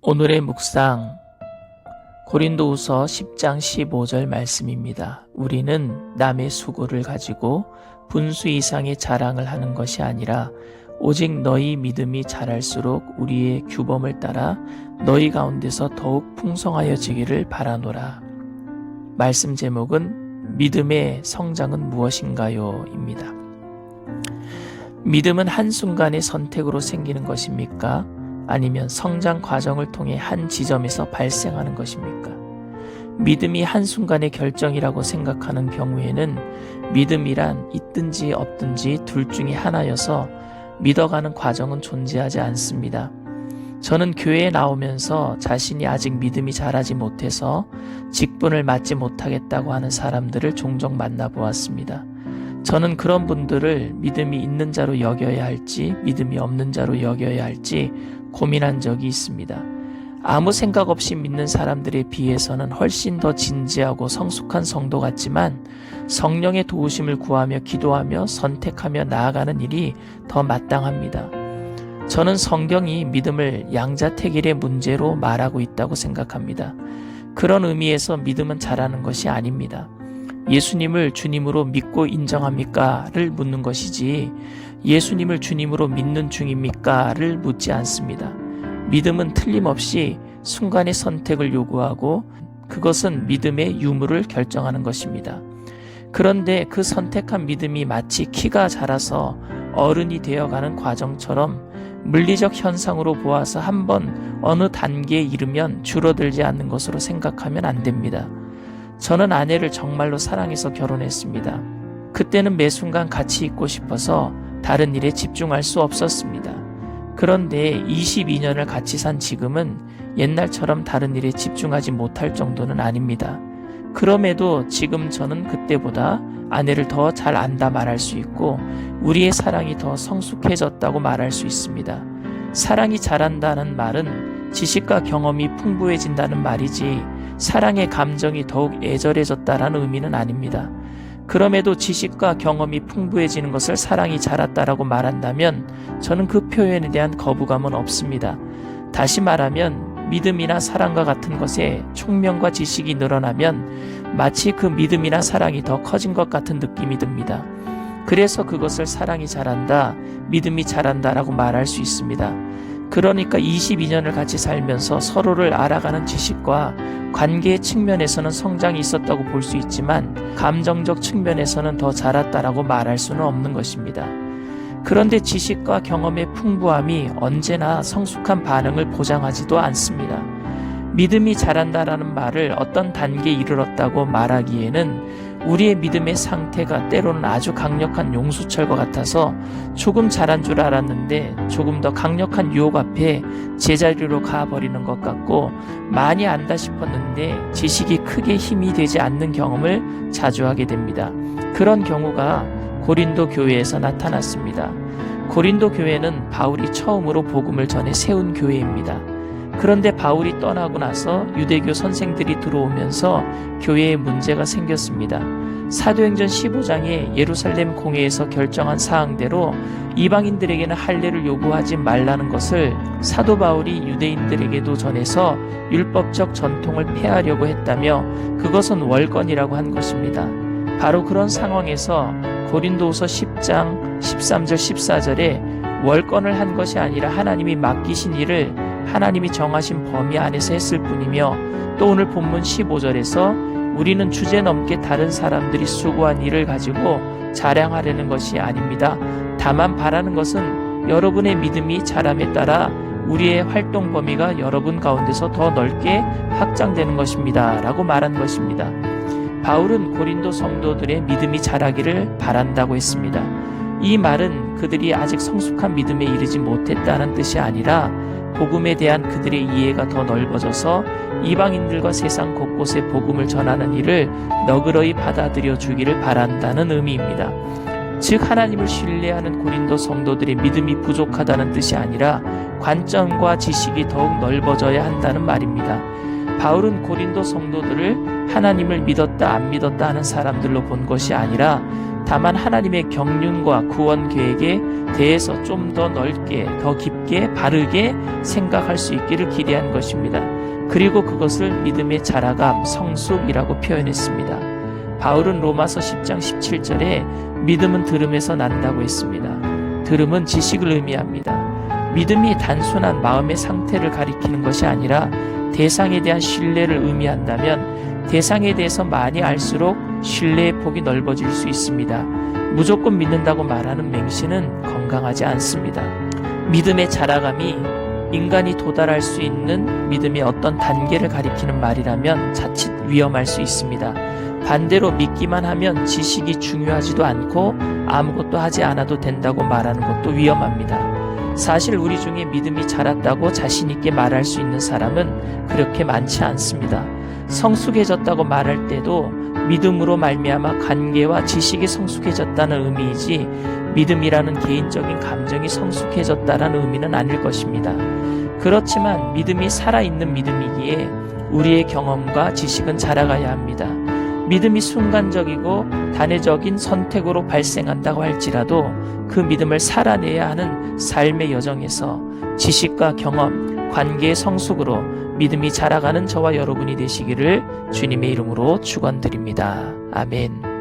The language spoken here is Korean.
오늘의 묵상 고린도후서 10장 15절 말씀입니다. 우리는 남의 수고를 가지고 분수 이상의 자랑을 하는 것이 아니라 오직 너희 믿음이 자랄수록 우리의 규범을 따라 너희 가운데서 더욱 풍성하여지기를 바라노라. 말씀 제목은 믿음의 성장은 무엇인가요? 입니다. 믿음은 한순간의 선택으로 생기는 것입니까? 아니면 성장 과정을 통해 한 지점에서 발생하는 것입니까? 믿음이 한순간의 결정이라고 생각하는 경우에는 믿음이란 있든지 없든지 둘 중에 하나여서 믿어가는 과정은 존재하지 않습니다. 저는 교회에 나오면서 자신이 아직 믿음이 자라지 못해서 직분을 맡지 못하겠다고 하는 사람들을 종종 만나보았습니다. 저는 그런 분들을 믿음이 있는 자로 여겨야 할지 믿음이 없는 자로 여겨야 할지 고민한 적이 있습니다. 아무 생각 없이 믿는 사람들에 비해서는 훨씬 더 진지하고 성숙한 성도 같지만 성령의 도우심을 구하며 기도하며 선택하며 나아가는 일이 더 마땅합니다. 저는 성경이 믿음을 양자택일의 문제로 말하고 있다고 생각합니다. 그런 의미에서 믿음은 자라는 것이 아닙니다. 예수님을 주님으로 믿고 인정합니까?를 묻는 것이지 예수님을 주님으로 믿는 중입니까?를 묻지 않습니다. 믿음은 틀림없이 순간의 선택을 요구하고 그것은 믿음의 유무를 결정하는 것입니다. 그런데 그 선택한 믿음이 마치 키가 자라서 어른이 되어가는 과정처럼 물리적 현상으로 보아서 한번 어느 단계에 이르면 줄어들지 않는 것으로 생각하면 안 됩니다. 저는 아내를 정말로 사랑해서 결혼했습니다. 그때는 매 순간 같이 있고 싶어서 다른 일에 집중할 수 없었습니다. 그런데 22년을 같이 산 지금은 옛날처럼 다른 일에 집중하지 못할 정도는 아닙니다. 그럼에도 지금 저는 그때보다 아내를 더 잘 안다 말할 수 있고 우리의 사랑이 더 성숙해졌다고 말할 수 있습니다. 사랑이 자란다는 말은 지식과 경험이 풍부해진다는 말이지 사랑의 감정이 더욱 애절해졌다라는 의미는 아닙니다. 그럼에도 지식과 경험이 풍부해지는 것을 사랑이 자랐다라고 말한다면 저는 그 표현에 대한 거부감은 없습니다. 다시 말하면 믿음이나 사랑과 같은 것에 총명과 지식이 늘어나면 마치 그 믿음이나 사랑이 더 커진 것 같은 느낌이 듭니다. 그래서 그것을 사랑이 자란다, 믿음이 자란다라고 말할 수 있습니다. 그러니까 22년을 같이 살면서 서로를 알아가는 지식과 관계의 측면에서는 성장이 있었다고 볼 수 있지만 감정적 측면에서는 더 자랐다라고 말할 수는 없는 것입니다. 그런데 지식과 경험의 풍부함이 언제나 성숙한 반응을 보장하지도 않습니다. 믿음이 자란다라는 말을 어떤 단계에 이르렀다고 말하기에는 우리의 믿음의 상태가 때로는 아주 강력한 용수철과 같아서 조금 자란 줄 알았는데 조금 더 강력한 유혹 앞에 제자리로 가버리는 것 같고 많이 안다 싶었는데 지식이 크게 힘이 되지 않는 경험을 자주 하게 됩니다. 그런 경우가 고린도 교회에서 나타났습니다. 고린도 교회는 바울이 처음으로 복음을 전해 세운 교회입니다. 그런데 바울이 떠나고 나서 유대교 선생들이 들어오면서 교회에 문제가 생겼습니다. 사도행전 15장에 예루살렘 공회에서 결정한 사항대로 이방인들에게는 할례를 요구하지 말라는 것을 사도 바울이 유대인들에게도 전해서 율법적 전통을 폐하려고 했다며 그것은 월권이라고 한 것입니다. 바로 그런 상황에서 고린도후서 10장 13절 14절에 월권을 한 것이 아니라 하나님이 맡기신 일을 하나님이 정하신 범위 안에서 했을 뿐이며 또 오늘 본문 15절에서 우리는 주제넘게 다른 사람들이 수고한 일을 가지고 자랑하려는 것이 아닙니다. 다만 바라는 것은 여러분의 믿음이 자람에 따라 우리의 활동 범위가 여러분 가운데서 더 넓게 확장되는 것입니다. 라고 말한 것입니다. 바울은 고린도 성도들의 믿음이 자라기를 바란다고 했습니다. 이 말은 그들이 아직 성숙한 믿음에 이르지 못했다는 뜻이 아니라 복음에 대한 그들의 이해가 더 넓어져서 이방인들과 세상 곳곳에 복음을 전하는 일을 너그러이 받아들여 주기를 바란다는 의미입니다. 즉 하나님을 신뢰하는 고린도 성도들의 믿음이 부족하다는 뜻이 아니라 관점과 지식이 더욱 넓어져야 한다는 말입니다. 바울은 고린도 성도들을 하나님을 믿었다 안 믿었다 하는 사람들로 본 것이 아니라 다만 하나님의 경륜과 구원 계획에 대해서 좀 더 넓게, 더 깊게, 바르게 생각할 수 있기를 기대한 것입니다. 그리고 그것을 믿음의 자라감, 성숙이라고 표현했습니다. 바울은 로마서 10장 17절에 믿음은 들음에서 난다고 했습니다. 들음은 지식을 의미합니다. 믿음이 단순한 마음의 상태를 가리키는 것이 아니라 대상에 대한 신뢰를 의미한다면 대상에 대해서 많이 알수록 신뢰의 폭이 넓어질 수 있습니다. 무조건 믿는다고 말하는 맹신은 건강하지 않습니다. 믿음의 자라감이 인간이 도달할 수 있는 믿음의 어떤 단계를 가리키는 말이라면 자칫 위험할 수 있습니다. 반대로 믿기만 하면 지식이 중요하지도 않고 아무것도 하지 않아도 된다고 말하는 것도 위험합니다. 사실 우리 중에 믿음이 자랐다고 자신 있게 말할 수 있는 사람은 그렇게 많지 않습니다. 성숙해졌다고 말할 때도 믿음으로 말미암아 관계와 지식이 성숙해졌다는 의미이지 믿음이라는 개인적인 감정이 성숙해졌다는 의미는 아닐 것입니다. 그렇지만 믿음이 살아있는 믿음이기에 우리의 경험과 지식은 자라가야 합니다. 믿음이 순간적이고 단회적인 선택으로 발생한다고 할지라도 그 믿음을 살아내야 하는 삶의 여정에서 지식과 경험, 관계의 성숙으로 믿음이 자라가는 저와 여러분이 되시기를 주님의 이름으로 축원드립니다. 아멘.